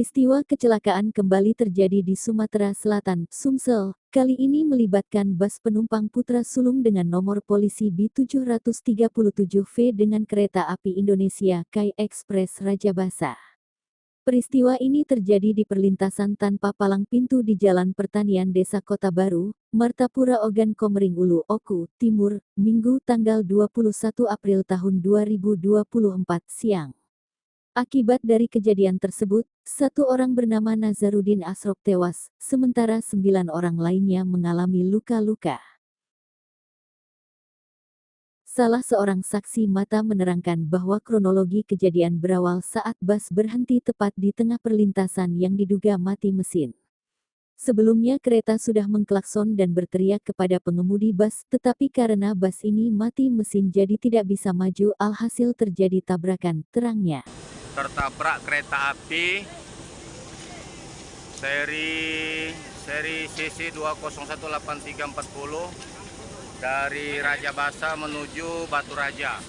Peristiwa kecelakaan kembali terjadi di Sumatera Selatan, Sumsel. Kali ini melibatkan bus penumpang Putra Sulung dengan nomor polisi B737V dengan kereta api Indonesia Kai Express Rajabasa. Peristiwa ini terjadi di perlintasan tanpa palang pintu di Jalan Pertanian Desa Kota Baru, Martapura Ogan Komering Ulu, Oku, Timur, Minggu tanggal 21 April tahun 2024 siang. Akibat dari kejadian tersebut, satu orang bernama Nazarudin Asrop tewas, sementara 9 orang lainnya mengalami luka-luka. Salah seorang saksi mata menerangkan bahwa kronologi kejadian berawal saat bus berhenti tepat di tengah perlintasan yang diduga mati mesin. Sebelumnya kereta sudah mengklakson dan berteriak kepada pengemudi bus, tetapi karena bus ini mati mesin jadi tidak bisa maju, alhasil terjadi tabrakan, terangnya. Tertabrak kereta api seri CC 20183440 dari Rajabasa menuju Batu Raja.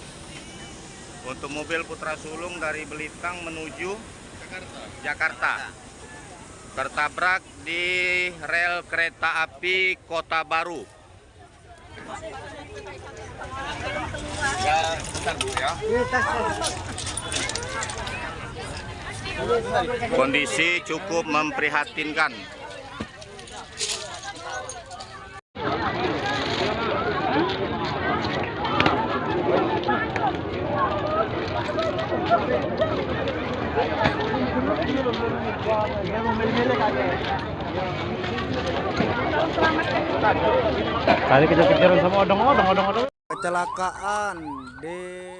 Untuk mobil Putra Sulung dari Belitang menuju Jakarta. Tertabrak di rel kereta api Kota Baru. Ya, bentar Bu ya. Kondisi cukup memprihatinkan. Kali kejar-kejaran sama odong-odong. Kecelakaan di